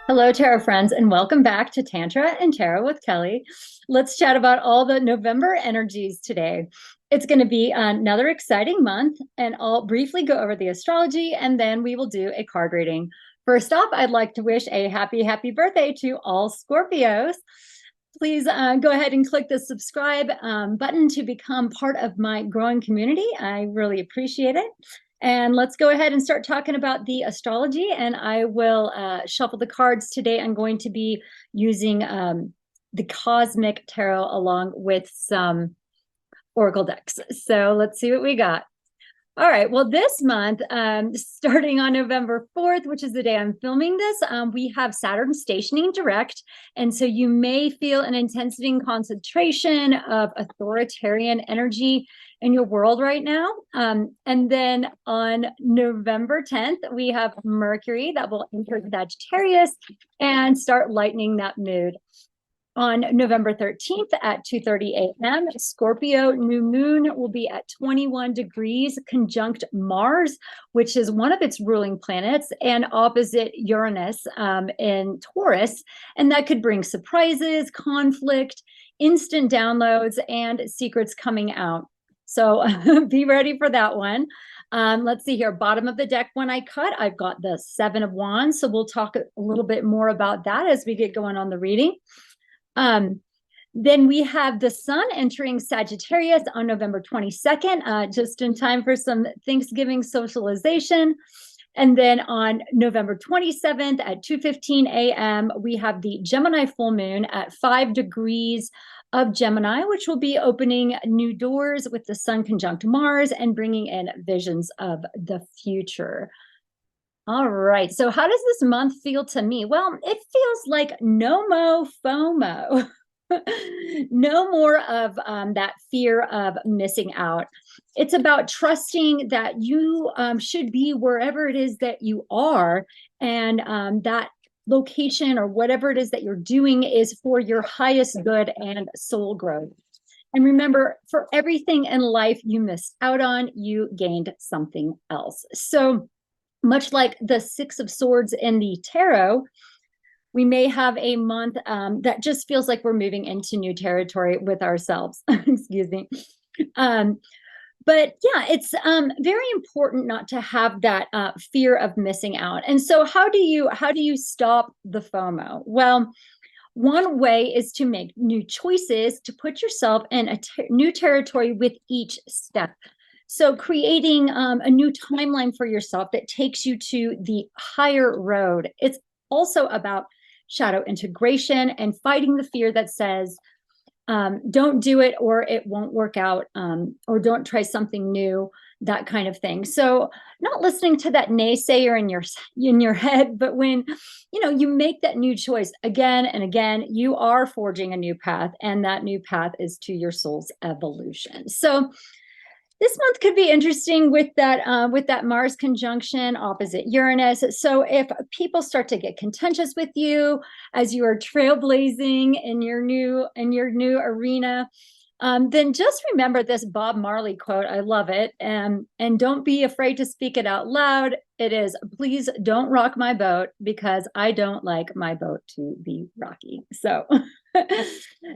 Hello, tarot friends, and welcome back to Tantra and Tarot with Kelly. Let's chat about all the November energies today. It's going to be another exciting month, and I'll briefly go over the astrology, and then we will do a card reading. First off, I'd like to wish a happy birthday to all Scorpios. Please go ahead and click the subscribe button to become part of my growing community. I really appreciate it. And let's go ahead and start talking about the astrology. And I will shuffle the cards today. I'm going to be using the Cosmic Tarot along with some Oracle decks. So let's see what we got. All right. Well, this month, starting on November 4th, which is the day I'm filming this, we have Saturn stationing direct. And so you may feel an intensity and concentration of authoritarian energy in your world right now. And then on November 10th, we have Mercury that will enter Sagittarius and start lightening that mood. On November 13th at 2:30 a.m., Scorpio new moon will be at 21 degrees conjunct Mars, which is one of its ruling planets, and opposite Uranus in Taurus. And that could bring surprises, conflict, instant downloads, and secrets coming out. So be ready for that one. Let's see here, bottom of the deck when I cut, I've got the Seven of Wands. So we'll talk a little bit more about that as we get going on the reading. Then we have the sun entering Sagittarius on November 22nd, just in time for some Thanksgiving socialization. And then on November 27th at 2:15 a.m., we have the Gemini full moon at 5 degrees of Gemini, which will be opening new doors with the sun conjunct Mars and bringing in visions of the future. All right. So how does this month feel to me? Well, it feels like no more FOMO. No more of that fear of missing out. It's about trusting that you should be wherever it is that you are, and that location or whatever it is that you're doing is for your highest good and soul growth. And remember, for everything in life you missed out on, you gained something else. So much like the Six of Swords in the tarot, we may have a month that just feels like we're moving into new territory with ourselves. Excuse me. But yeah, it's very important not to have that fear of missing out. And so how do you stop the FOMO? Well, one way is to make new choices to put yourself in a new territory with each step. So creating a new timeline for yourself that takes you to the higher road. It's also about shadow integration and fighting the fear that says, don't do it or it won't work out, or don't try something new, that kind of thing. So not listening to that naysayer in your head, but when you make that new choice again and again, you are forging a new path, and that new path is to your soul's evolution. So this month could be interesting with that Mars conjunction opposite Uranus. So if people start to get contentious with you as you are trailblazing in your new arena, then just remember this Bob Marley quote. I love it. And don't be afraid to speak it out loud. It is, please don't rock my boat, because I don't like my boat to be rocky. So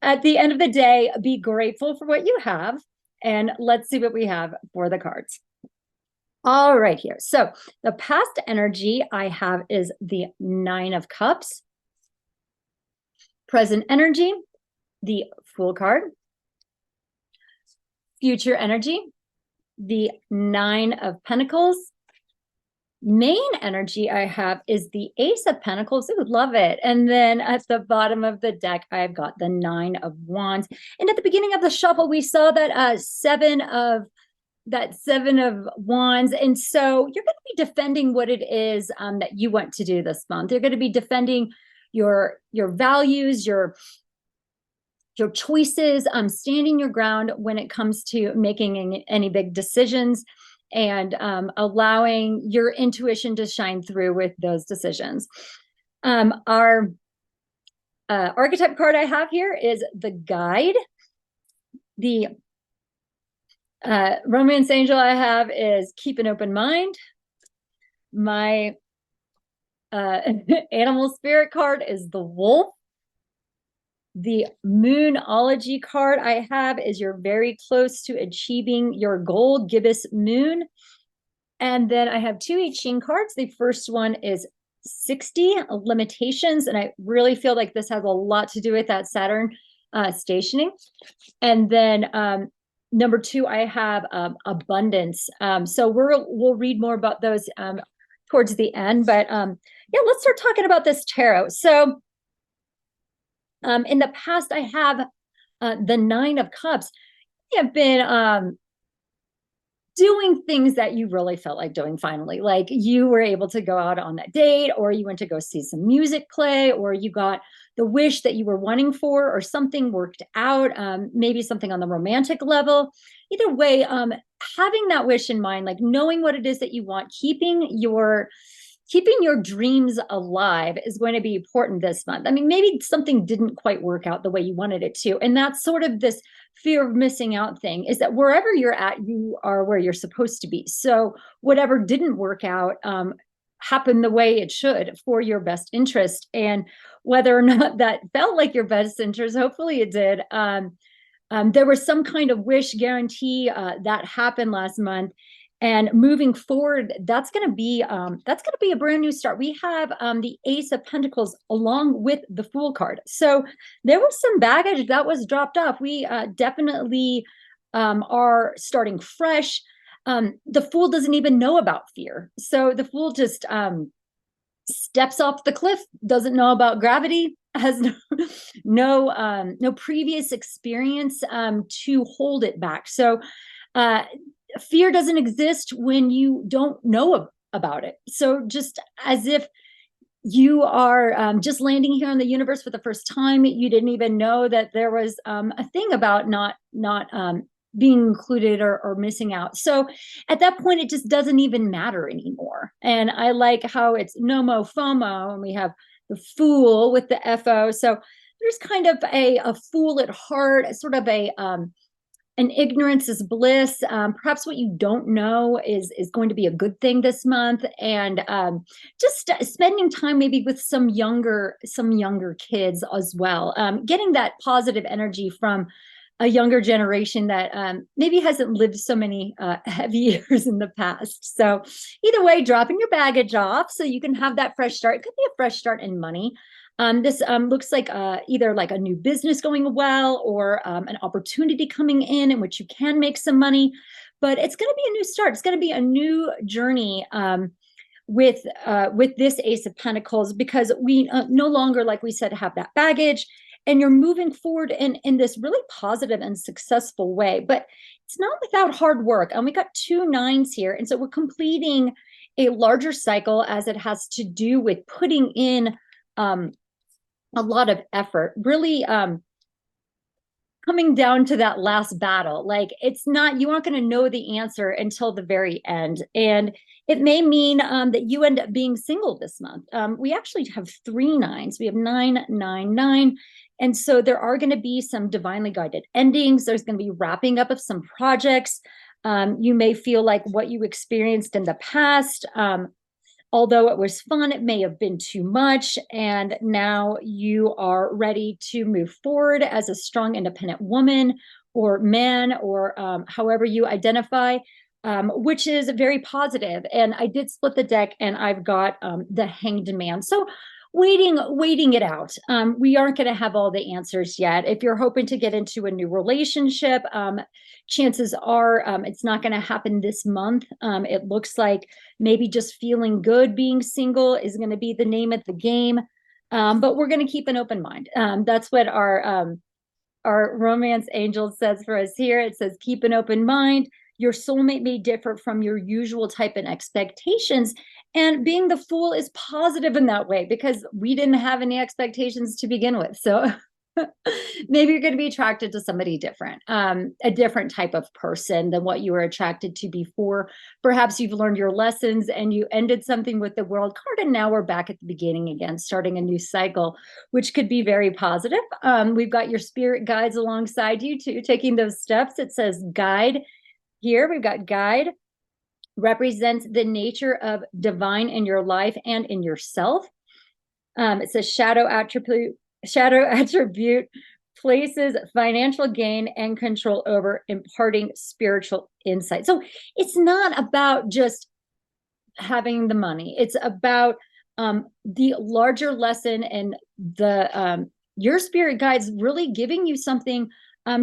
at the end of the day, be grateful for what you have. And let's see what we have for the cards. All right, here. So the past energy I have is the Nine of Cups. Present energy, the Fool card. Future energy, the Nine of Pentacles. Main energy I have is the Ace of Pentacles. Ooh, love it. And then at the bottom of the deck, I've got the Nine of Wands. And at the beginning of the shuffle, we saw that Seven of Wands. And so you're going to be defending what it is that you want to do this month. You're going to be defending your values, your choices, standing your ground when it comes to making any big decisions, and allowing your intuition to shine through with those decisions. Our archetype card I have here is the Guide. The romance angel I have is Keep an Open Mind. My uh, animal spirit card is the wolf. The Moonology card I have is you're very close to achieving your goal, gibbous moon. And then I have two I Ching cards. The first one is 60 limitations. And I really feel like this has a lot to do with that Saturn stationing. And then number two, I have abundance. So we'll read more about those towards the end. But yeah, let's start talking about this tarot. So in the past, I have the Nine of Cups. I have been doing things that you really felt like doing finally. Like you were able to go out on that date, or you went to go see some music play, or you got the wish that you were wanting for, or something worked out, maybe something on the romantic level. Either way, having that wish in mind, like knowing what it is that you want, keeping your dreams alive is going to be important this month. I mean, maybe something didn't quite work out the way you wanted it to. And that's sort of this fear of missing out thing, is that wherever you're at, you are where you're supposed to be. So whatever didn't work out happened the way it should for your best interest. And whether or not that felt like your best interest, hopefully it did. There was some kind of wish guarantee that happened last month. And moving forward, that's going to be a brand new start. We have the Ace of Pentacles along with the Fool card. So there was some baggage that was dropped off. We definitely are starting fresh. The Fool doesn't even know about fear. So the Fool just steps off the cliff, doesn't know about gravity, has no previous experience to hold it back. So fear doesn't exist when you don't know about it. So just as if you are just landing here in the universe for the first time, you didn't even know that there was a thing about not being included or missing out. So at that point, it just doesn't even matter anymore. And I like how it's no mo FOMO, and we have the Fool with the FO. So there's kind of a fool at heart, sort of an ignorance is bliss. Perhaps what you don't know is going to be a good thing this month, and just spending time maybe with some younger kids as well. Getting that positive energy from a younger generation that maybe hasn't lived so many heavy years in the past. So either way, dropping your baggage off so you can have that fresh start. It could be a fresh start in money. This looks like either like a new business going well, or an opportunity coming in which you can make some money. But it's going to be a new start. It's going to be a new journey with this Ace of Pentacles, because we no longer, like we said, have that baggage, and you're moving forward in this really positive and successful way. But it's not without hard work. And we got two nines here, and so we're completing a larger cycle, as it has to do with putting in a lot of effort, really coming down to that last battle. Like it's not, you aren't going to know the answer until the very end. And it may mean that you end up being single this month. We actually have three nines. We have 999. And so there are going to be some divinely guided endings. There's going to be wrapping up of some projects. You may feel like what you experienced in the past, although it was fun, it may have been too much. And now you are ready to move forward as a strong, independent woman or man, or however you identify, which is very positive. And I did split the deck, and I've got the Hanged Man. So waiting it out. We aren't going to have all the answers yet. If you're hoping to get into a new relationship, chances are it's not going to happen this month. It looks like maybe just feeling good being single is going to be the name of the game. But we're going to keep an open mind. That's what our romance angel says for us here. It says, keep an open mind. Your soulmate may differ from your usual type and expectations. And being the Fool is positive in that way, because we didn't have any expectations to begin with. So maybe you're going to be attracted to somebody different, a different type of person than what you were attracted to before. Perhaps you've learned your lessons and you ended something with the World card, and now we're back at the beginning again, starting a new cycle, which could be very positive. We've got your spirit guides alongside you too, taking those steps. It says guide here. We've got guide. represents the nature of divine in your life and in yourself. It says shadow attribute places financial gain and control over imparting spiritual insight. So it's not about just having the money. It's about the larger lesson and the your spirit guides really giving you something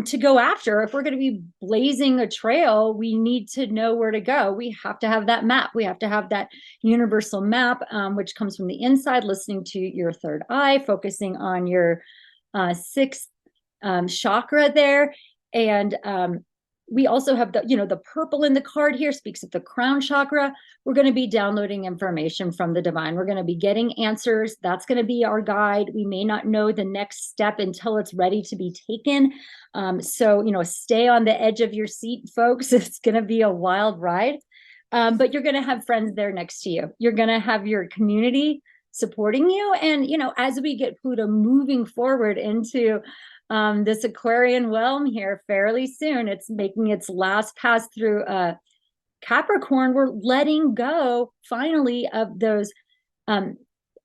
to go after. If we're going to be blazing a trail, we need to know where to go. We have to have that map. We have to have that universal map, which comes from the inside, listening to your third eye, focusing on your sixth chakra there. And we also have the purple in the card here speaks of the crown chakra. We're going to be downloading information from the divine. We're going to be getting answers. That's going to be our guide. We may not know the next step until it's ready to be taken. So, stay on the edge of your seat, folks. It's going to be a wild ride. But you're going to have friends there next to you. You're going to have your community supporting you. And, as we get Pluto moving forward into this Aquarian realm here fairly soon, it's making its last pass through Capricorn. We're letting go finally of those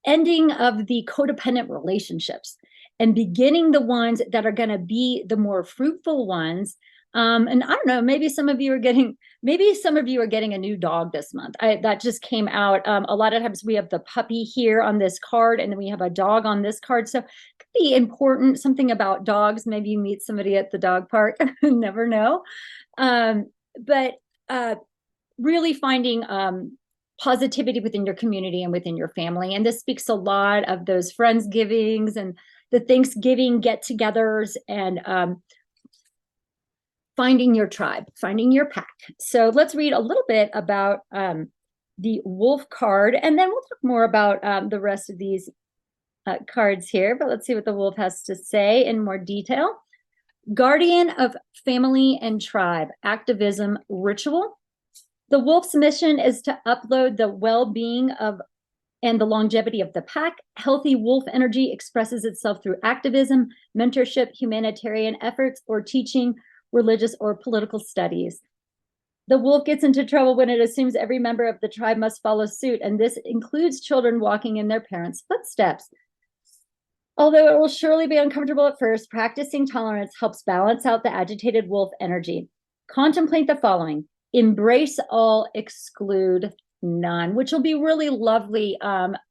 ending of the codependent relationships and beginning the ones that are going to be the more fruitful ones. And I don't know, maybe some of you are getting a new dog this month. That just came out. A lot of times we have the puppy here on this card, and then we have a dog on this card. So it could be important, something about dogs. Maybe you meet somebody at the dog park, never know. But really finding positivity within your community and within your family. And this speaks a lot of those Friendsgivings and the Thanksgiving get-togethers and finding your tribe, finding your pack. So let's read a little bit about the wolf card, and then we'll talk more about the rest of these cards here. But let's see what the wolf has to say in more detail. Guardian of family and tribe, activism, ritual. The wolf's mission is to upload the well-being of and the longevity of the pack. Healthy wolf energy expresses itself through activism, mentorship, humanitarian efforts, or teaching religious or political studies. The wolf gets into trouble when it assumes every member of the tribe must follow suit, and this includes children walking in their parents' footsteps. Although it will surely be uncomfortable at first, practicing tolerance helps balance out the agitated wolf energy. Contemplate the following: embrace all, exclude none, which will be really lovely,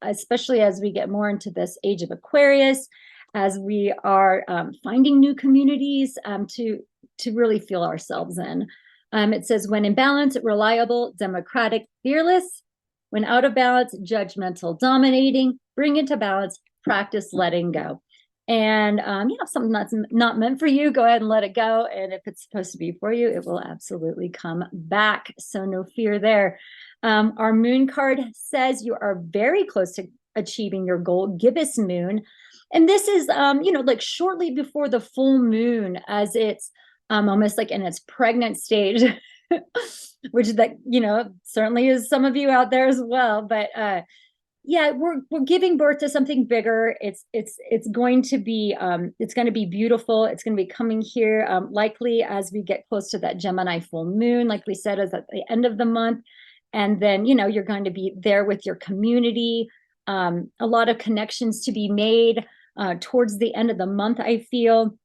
especially as we get more into this age of Aquarius, as we are finding new communities to really feel ourselves in. It says, when in balance, reliable, democratic, fearless. When out of balance, judgmental, dominating. Bring into balance, practice letting go. And something that's not meant for you, go ahead and let it go. And if it's supposed to be for you, it will absolutely come back. So no fear there. Our moon card says you are very close to achieving your goal, gibbous moon. And this is, like shortly before the full moon, as it's almost like in its pregnant stage, which that, certainly is some of you out there as well. But we're giving birth to something bigger. It's going to be beautiful. It's going to be coming here likely as we get close to that Gemini full moon, like we said, is at the end of the month. And then, you're going to be there with your community. A lot of connections to be made towards the end of the month, I feel.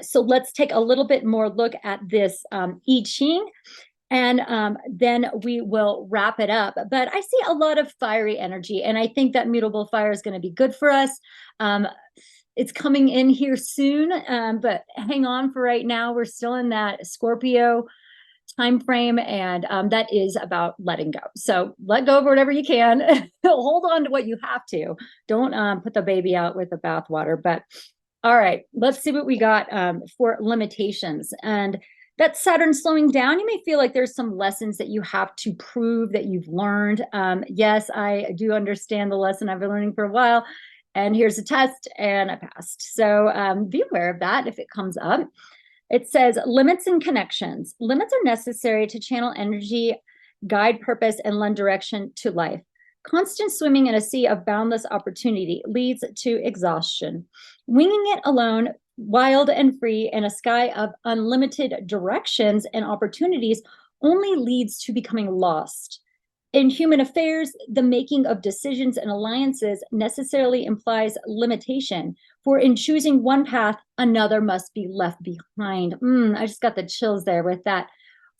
So let's take a little bit more look at this I Ching, and then we will wrap it up. But I see a lot of fiery energy, and I think that mutable fire is going to be good for us. It's coming in here soon, but hang on for right now. We're still in that Scorpio time frame, and that is about letting go. So let go of whatever you can. Hold on to what you have to. Don't put the baby out with the bathwater. But all right, let's see what we got for limitations. And that's Saturn slowing down. You may feel like there's some lessons that you have to prove that you've learned. Yes, I do understand the lesson I've been learning for a while. And here's a test, and I passed. So be aware of that if it comes up. It says limits and connections. Limits are necessary to channel energy, guide purpose, and lend direction to life. Constant swimming in a sea of boundless opportunity leads to exhaustion. Winging it alone, wild and free, in a sky of unlimited directions and opportunities only leads to becoming lost. In human affairs, the making of decisions and alliances necessarily implies limitation, for in choosing one path, another must be left behind. I just got the chills there with that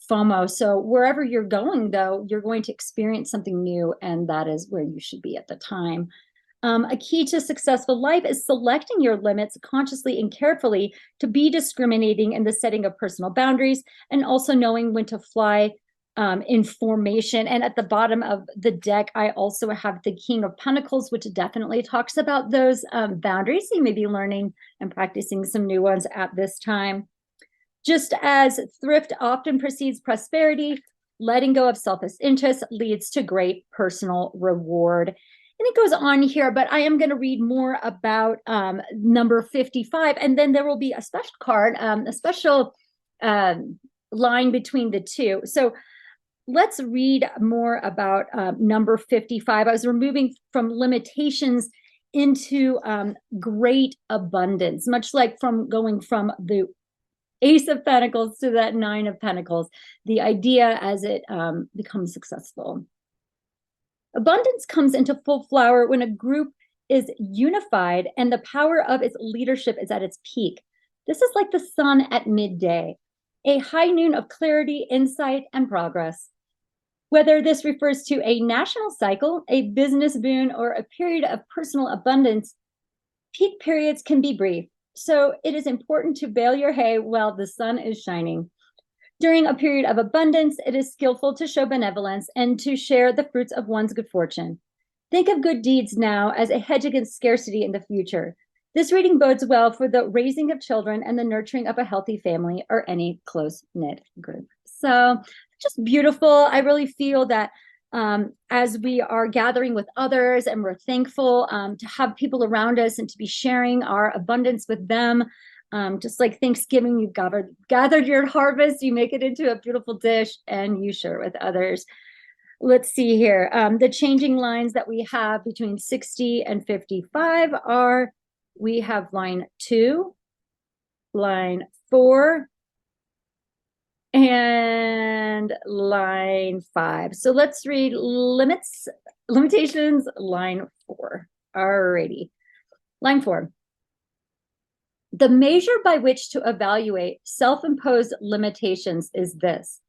FOMO. So wherever you're going, though, you're going to experience something new, and that is where you should be at the time. A key to successful life is selecting your limits consciously and carefully, to be discriminating in the setting of personal boundaries, and also knowing when to fly in formation. And at the bottom of the deck, I also have the King of Pentacles, which definitely talks about those boundaries. You may be learning and practicing some new ones at this time. Just as thrift often precedes prosperity, letting go of selfish interest leads to great personal reward. And it goes on here, but I am going to read more about number 55, and then there will be a special card, a special line between the two. So let's read more about number 55. I was removing from limitations into great abundance, much like from going from the Ace of Pentacles to that Nine of Pentacles, the idea as it becomes successful. Abundance comes into full flower when a group is unified and the power of its leadership is at its peak. This is like the sun at midday, a high noon of clarity, insight, and progress. Whether this refers to a national cycle, a business boon, or a period of personal abundance, peak periods can be brief. So it is important to bale your hay while the sun is shining. During a period of abundance, it is skillful to show benevolence and to share the fruits of one's good fortune. Think of good deeds now as a hedge against scarcity in the future. This reading bodes well for the raising of children and the nurturing of a healthy family or any close-knit group. So just beautiful. I really feel that as we are gathering with others and we're thankful to have people around us and to be sharing our abundance with them. Just like Thanksgiving, you've gathered your harvest, you make it into a beautiful dish and you share it with others. Let's see here. The changing lines that we have between 60 and 55 are, we have line 2, line 4, and line 5. So let's read limitations, line 4. Alrighty. Line 4. The measure by which to evaluate self-imposed limitations is this: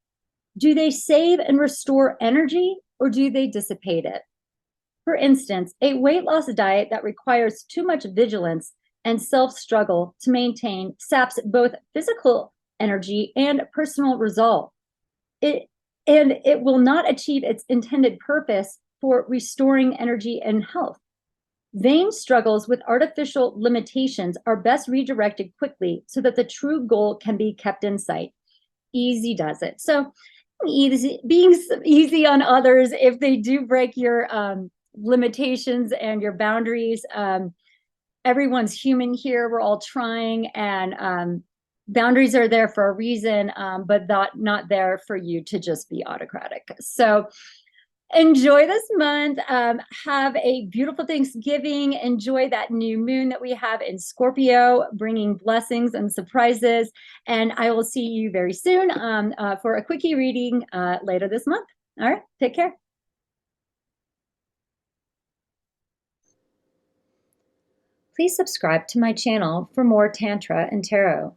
do they save and restore energy, or do they dissipate it? For instance, a weight loss diet that requires too much vigilance and self-struggle to maintain saps both physical energy and personal resolve. It will not achieve its intended purpose for restoring energy and health. Vain struggles with artificial limitations are best redirected quickly so that the true goal can be kept in sight. Easy does it. So being easy on others if they do break your limitations and your boundaries. Everyone's human here. We're all trying, and boundaries are there for a reason, but not there for you to just be autocratic. So enjoy this month. Have a beautiful Thanksgiving. Enjoy that new moon that we have in Scorpio, bringing blessings and surprises. And I will see you very soon for a quickie reading later this month. All right, take care. Please subscribe to my channel for more Tantra and Tarot.